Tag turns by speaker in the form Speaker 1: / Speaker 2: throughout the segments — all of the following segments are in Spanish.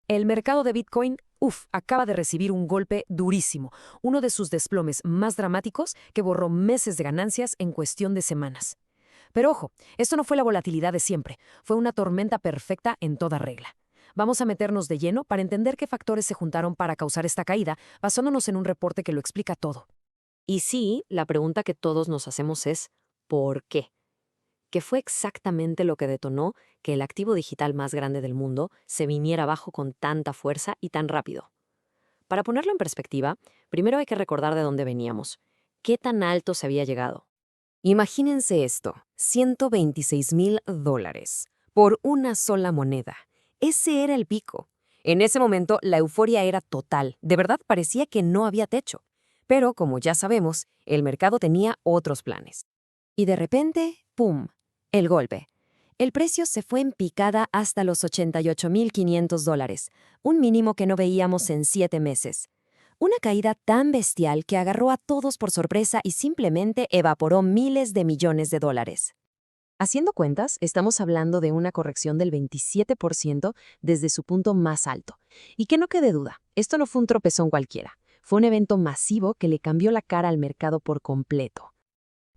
Speaker 1: El mercado de Bitcoin, acaba de recibir un golpe durísimo, uno de sus desplomes más dramáticos que borró meses de ganancias en cuestión de semanas. Pero ojo, esto no fue la volatilidad de siempre, fue una tormenta perfecta en toda regla. Vamos a meternos de lleno para entender qué factores se juntaron para causar esta caída, basándonos en un reporte que lo explica todo.
Speaker 2: Y sí, la pregunta que todos nos hacemos es ¿por qué? ¿Qué fue exactamente lo que detonó que el activo digital más grande del mundo se viniera abajo con tanta fuerza y tan rápido? Para ponerlo en perspectiva, primero hay que recordar de dónde veníamos. ¿Qué tan alto se había llegado? Imagínense esto, $126,000 por una sola moneda. Ese era el pico. En ese momento la euforia era total, de verdad parecía que no había techo. Pero, como ya sabemos, el mercado tenía otros planes. Y de repente, ¡pum!, el golpe. El precio se fue en picada hasta los $88,500, un mínimo que no veíamos en 7 meses. Una caída tan bestial que agarró a todos por sorpresa y simplemente evaporó miles de millones de dólares. Haciendo cuentas, estamos hablando de una corrección del 27% desde su punto más alto. Y que no quede duda, esto no fue un tropezón cualquiera. Fue un evento masivo que le cambió la cara al mercado por completo.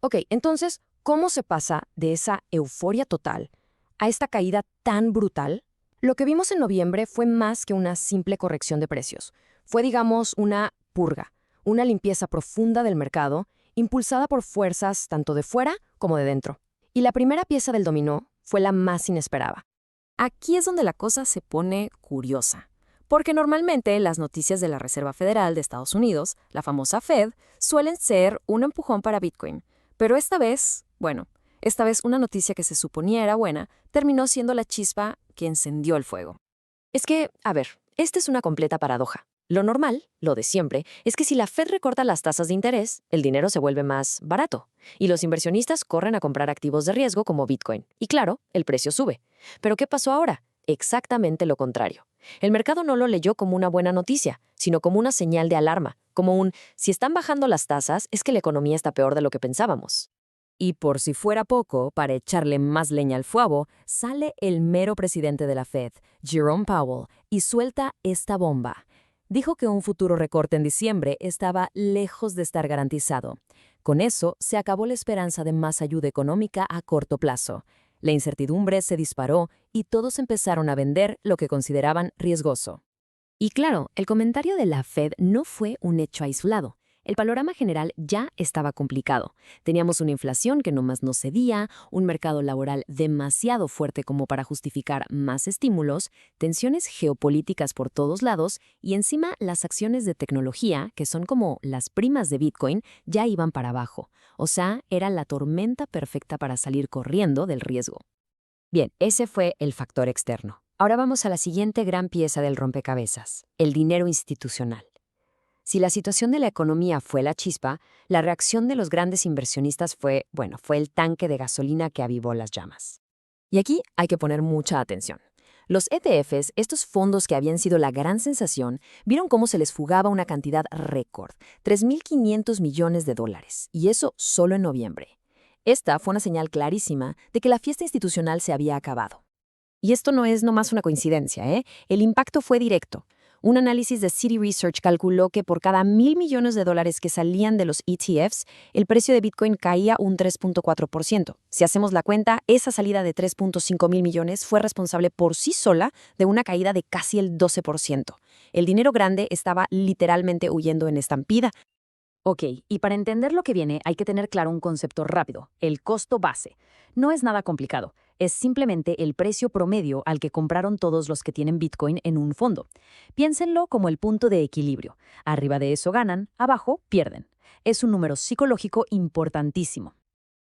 Speaker 1: Ok, entonces, ¿cómo se pasa de esa euforia total a esta caída tan brutal? Lo que vimos en noviembre fue más que una simple corrección de precios. Fue, digamos, una purga, una limpieza profunda del mercado, impulsada por fuerzas tanto de fuera como de dentro. Y la primera pieza del dominó fue la más inesperada. Aquí es donde la cosa se pone curiosa, porque normalmente las noticias de la Reserva Federal de Estados Unidos, la famosa Fed, suelen ser un empujón para Bitcoin. Pero esta vez una noticia que se suponía era buena, terminó siendo la chispa que encendió el fuego.
Speaker 2: Es que, a ver, esta es una completa paradoja. Lo normal, lo de siempre, es que si la Fed recorta las tasas de interés, el dinero se vuelve más barato y los inversionistas corren a comprar activos de riesgo como Bitcoin. Y claro, el precio sube. ¿Pero qué pasó ahora? Exactamente lo contrario. El mercado no lo leyó como una buena noticia, sino como una señal de alarma, como un si están bajando las tasas es que la economía está peor de lo que pensábamos.
Speaker 1: Y por si fuera poco, para echarle más leña al fuego, sale el mero presidente de la Fed, Jerome Powell, y suelta esta bomba. Dijo que un futuro recorte en diciembre estaba lejos de estar garantizado. Con eso, se acabó la esperanza de más ayuda económica a corto plazo. La incertidumbre se disparó y todos empezaron a vender lo que consideraban riesgoso. Y claro, el comentario de la Fed no fue un hecho aislado. El panorama general ya estaba complicado. Teníamos una inflación que nomás no cedía, un mercado laboral demasiado fuerte como para justificar más estímulos, tensiones geopolíticas por todos lados y encima las acciones de tecnología, que son como las primas de Bitcoin, ya iban para abajo. O sea, era la tormenta perfecta para salir corriendo del riesgo. Bien, ese fue el factor externo. Ahora vamos a la siguiente gran pieza del rompecabezas, el dinero institucional. Si la situación de la economía fue la chispa, la reacción de los grandes inversionistas fue el tanque de gasolina que avivó las llamas. Y aquí hay que poner mucha atención. Los ETFs, estos fondos que habían sido la gran sensación, vieron cómo se les fugaba una cantidad récord, $3,500 millones, y eso solo en noviembre. Esta fue una señal clarísima de que la fiesta institucional se había acabado. Y esto no es nomás una coincidencia, ¿eh? El impacto fue directo. Un análisis de Citi Research calculó que por cada $1,000 millones que salían de los ETFs, el precio de Bitcoin caía un 3,4%. Si hacemos la cuenta, esa salida de 3,5 mil millones fue responsable por sí sola de una caída de casi el 12%. El dinero grande estaba literalmente huyendo en estampida.
Speaker 3: Ok, y para entender lo que viene hay que tener claro un concepto rápido, el costo base. No es nada complicado, es simplemente el precio promedio al que compraron todos los que tienen Bitcoin en un fondo. Piénsenlo como el punto de equilibrio. Arriba de eso ganan, abajo pierden. Es un número psicológico importantísimo.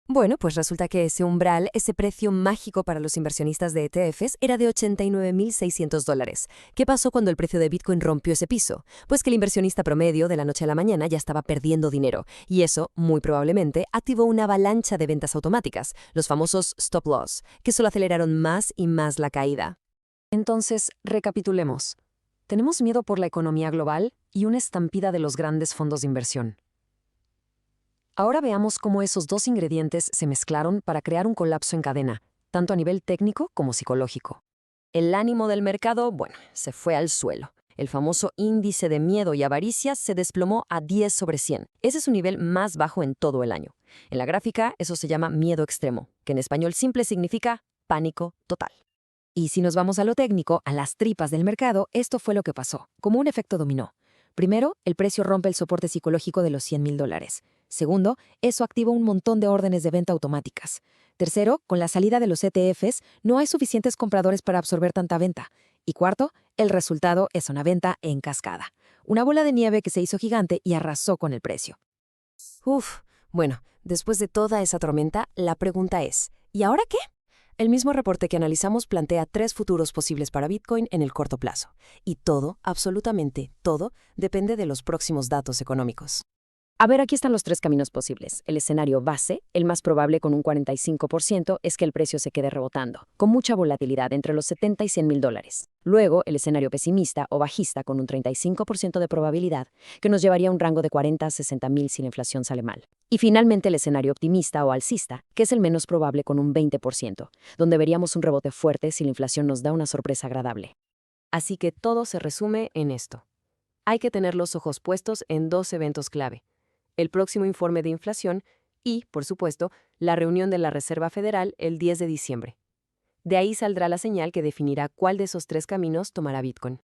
Speaker 1: Bueno, pues resulta que ese umbral, ese precio mágico para los inversionistas de ETFs, era de $89,600. ¿Qué pasó cuando el precio de Bitcoin rompió ese piso? Pues que el inversionista promedio de la noche a la mañana ya estaba perdiendo dinero, y eso, muy probablemente, activó una avalancha de ventas automáticas, los famosos stop loss, que solo aceleraron más y más la caída. Entonces, recapitulemos. Tenemos miedo por la economía global y una estampida de los grandes fondos de inversión. Ahora veamos cómo esos dos ingredientes se mezclaron para crear un colapso en cadena, tanto a nivel técnico como psicológico.
Speaker 2: El ánimo del mercado, bueno, se fue al suelo. El famoso índice de miedo y avaricia se desplomó a 10/100. Ese es su nivel más bajo en todo el año. En la gráfica, eso se llama miedo extremo, que en español simple significa pánico total. Y si nos vamos a lo técnico, a las tripas del mercado, esto fue lo que pasó, como un efecto dominó. Primero, el precio rompe el soporte psicológico de los $100,000. Segundo, eso activa un montón de órdenes de venta automáticas. Tercero, con la salida de los ETFs, no hay suficientes compradores para absorber tanta venta. Y cuarto, el resultado es una venta en cascada. Una bola de nieve que se hizo gigante y arrasó con el precio. Bueno, después de toda esa tormenta, la pregunta es, ¿y ahora qué? El mismo reporte que analizamos plantea 3 futuros posibles para Bitcoin en el corto plazo. Y todo, absolutamente todo, depende de los próximos datos económicos.
Speaker 3: A ver, aquí están los 3 caminos posibles. El escenario base, el más probable con un 45%, es que el precio se quede rebotando, con mucha volatilidad entre los 70 y 100 mil dólares. Luego, el escenario pesimista o bajista con un 35% de probabilidad, que nos llevaría a un rango de 40 a 60 mil si la inflación sale mal. Y finalmente, el escenario optimista o alcista, que es el menos probable con un 20%, donde veríamos un rebote fuerte si la inflación nos da una sorpresa agradable.
Speaker 2: Así que todo se resume en esto. Hay que tener los ojos puestos en 2 eventos clave: el próximo informe de inflación y, por supuesto, la reunión de la Reserva Federal el 10 de diciembre. De ahí saldrá la señal que definirá cuál de esos 3 caminos tomará Bitcoin.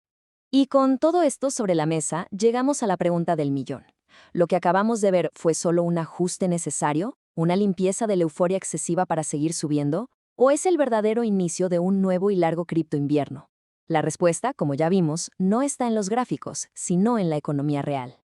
Speaker 1: Y con todo esto sobre la mesa, llegamos a la pregunta del millón. ¿Lo que acabamos de ver fue solo un ajuste necesario? ¿Una limpieza de la euforia excesiva para seguir subiendo? ¿O es el verdadero inicio de un nuevo y largo cripto invierno? La respuesta, como ya vimos, no está en los gráficos, sino en la economía real.